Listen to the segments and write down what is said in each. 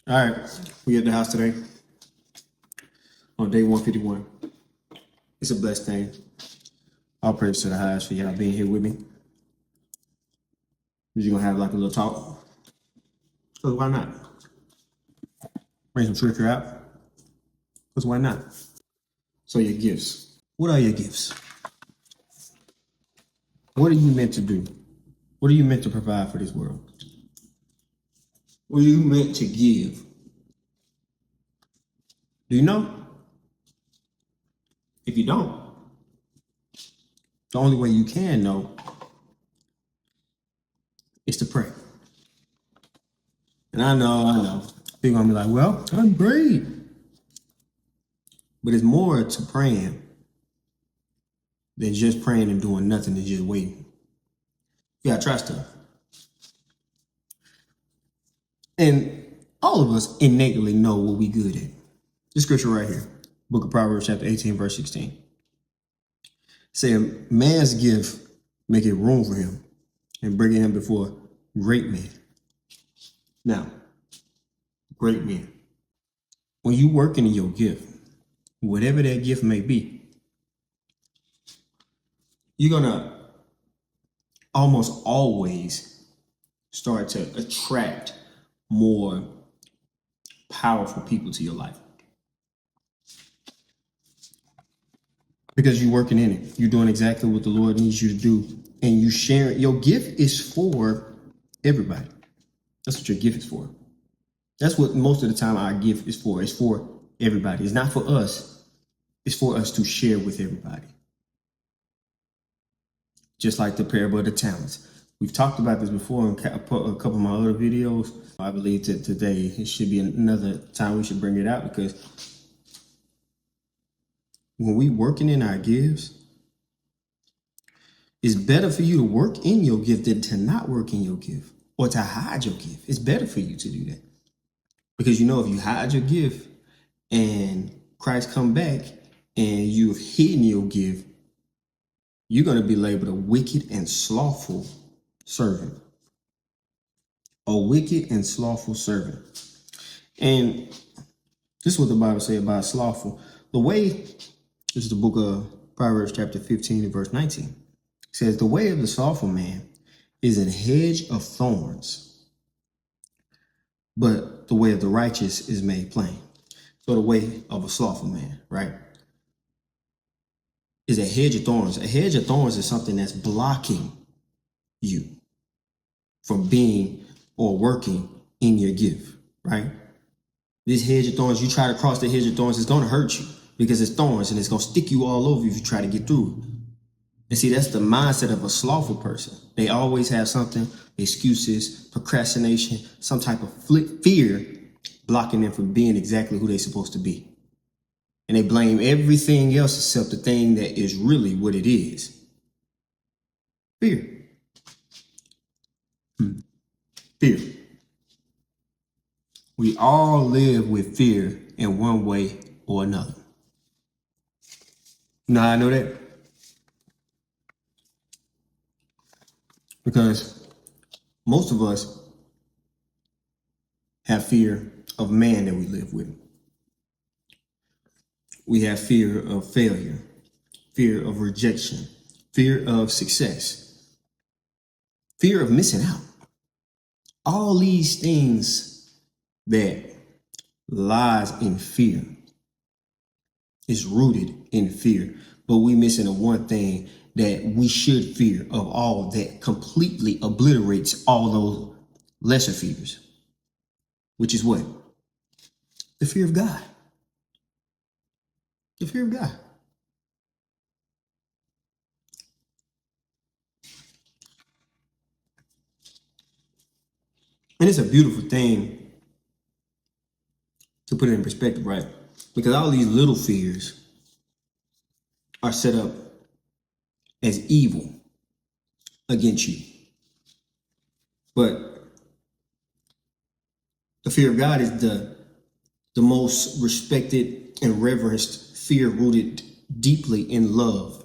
All right, we at the house today on day 151. It's a blessed thing. All praise to the highest for y'all being here with me. We're just gonna have like a little talk. Because why not? Bring some scripture out. Because why not? So your gifts. What are your gifts? What are you meant to do? What are you meant to provide for this world? What are you meant to give? Do you know? If you don't, the only way you can know is to pray. And I know. People gonna be like, well, I'm great. But it's more to praying than just praying and doing nothing and just waiting. You gotta try stuff. And all of us innately know what we good at. This scripture right here, Book of Proverbs, chapter 18, verse 16. Saying, man's gift maketh room for him and bringing him before great men. Now, great men. When you working in your gift, whatever that gift may be, you're gonna almost always start to attract more powerful people to your life. Because you're working in it. You're doing exactly what the Lord needs you to do. And you share it. Your gift is for everybody. That's what your gift is for. That's what most of the time our gift is for. It's for everybody. It's not for us. It's for us to share with everybody. Just like the parable of the talents. We've talked about this before in a couple of my other videos. I believe that today it should be another time we should bring it out, because when we working in our gifts, it's better for you to work in your gift than to not work in your gift or to hide your gift. It's better for you to do that. Because you know, if you hide your gift and Christ come back and you've hidden your gift, you're going to be labeled a wicked and slothful servant. A wicked and slothful servant. And this is what the Bible says about slothful. The way, this is the book of Proverbs chapter 15 and verse 19. It says, the way of the slothful man is a hedge of thorns, but the way of the righteous is made plain. So the way of a slothful man, right, is a hedge of thorns. A hedge of thorns is something that's blocking you from being or working in your gift, right? This hedge of thorns, you try to cross the hedge of thorns, it's going to hurt you because it's thorns and it's going to stick you all over if you try to get through it. And see, that's the mindset of a slothful person. They always have something, excuses, procrastination, some type of fear blocking them from being exactly who they're supposed to be. And they blame everything else except the thing that is really what it is. Fear. Fear. We all live with fear in one way or another. You know how I know that? Because most of us have fear of man that we live with. We have fear of failure, fear of rejection, fear of success, fear of missing out. All these things that lies in fear is rooted in fear. But we missing the one thing that we should fear of all, that completely obliterates all those lesser fears, which is what? The fear of God. The fear of God. And it's a beautiful thing to put it in perspective, right? Because all these little fears are set up as evil against you. But the fear of God is the most respected and reverenced fear, rooted deeply in love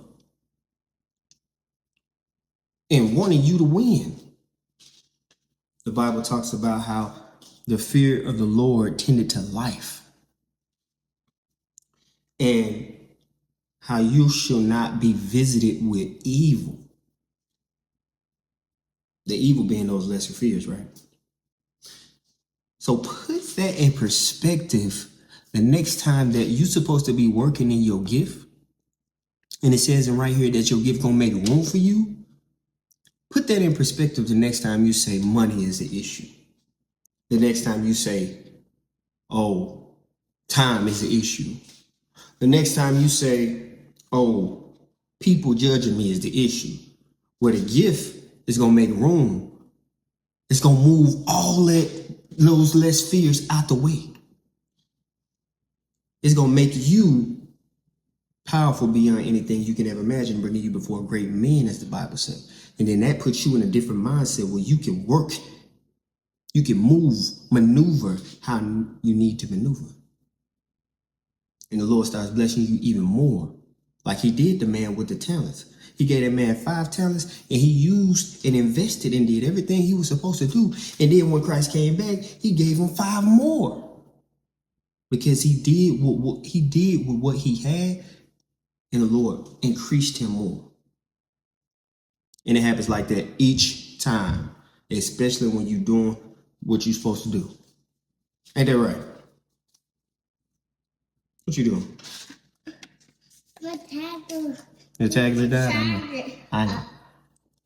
and wanting you to win. The Bible talks about how the fear of the Lord tended to life, and how you shall not be visited with evil. The evil being those lesser fears, right? So put that in perspective the next time that you're supposed to be working in your gift, and it says in right here that your gift gonna make room for you. Put that in perspective the next time you say money is the issue. The next time you say, oh, time is the issue. The next time you say, oh, people judging me is the issue. Where the gift is gonna make room. It's gonna move all those less fears out the way. It's gonna make you powerful beyond anything you can ever imagine, bringing you before great men, as the Bible says. And then that puts you in a different mindset where you can work, you can move, maneuver how you need to maneuver. And the Lord starts blessing you even more, like he did the man with the talents. He gave that man 5 talents, and he used and invested and did everything he was supposed to do. And then when Christ came back, he gave him 5 more. Because he did what he did with what he had, and the Lord increased him more. And it happens like that each time, especially when you're doing what you're supposed to do. Ain't that right? What you doing? My tagger. The tagger died? I know.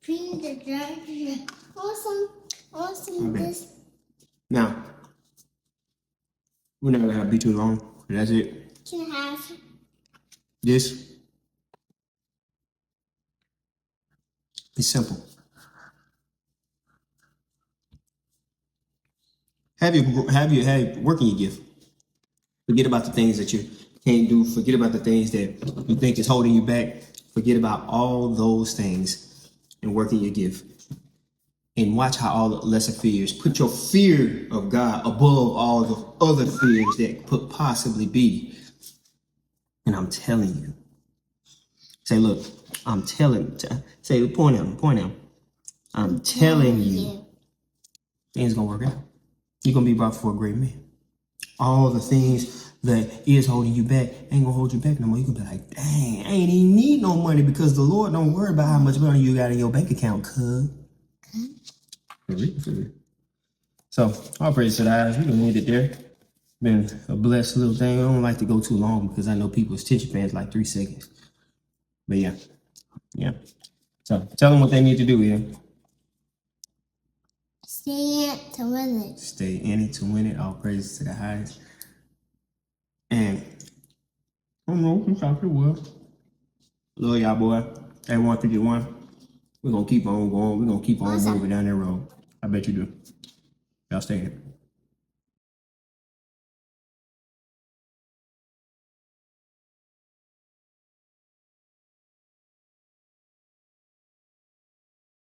Clean the tagger. Awesome. Okay. This. Now, we're not gonna be too long. That's it. Can I have This is simple. Have your work in your gift. Forget about the things that you can't do. Forget about the things that you think is holding you back. Forget about all those things and work in your gift. And watch how all the lesser fears, put your fear of God above all the other fears that could possibly be. And I'm telling you. Say, look, I'm telling, say, point out. I'm telling you, things gonna work out. You're gonna be brought before a great man. All the things that is holding you back ain't gonna hold you back no more. You can be like, dang, I ain't even need no money because the Lord don't worry about how much money you got in your bank account, cuz. So, all praise to the eyes. We don't need it there. Been a blessed little thing. I don't like to go too long because I know people's attention spans like 3 seconds. But yeah. So, tell them what they need to do, yeah. stay in it to win it? Stay in it to win it. All praises to the highest. And I don't know, it's out there well. Love y'all, boy. Everyone 51. We're gonna keep on going. We're gonna keep on moving down that road. I bet you do. Y'all stay in it.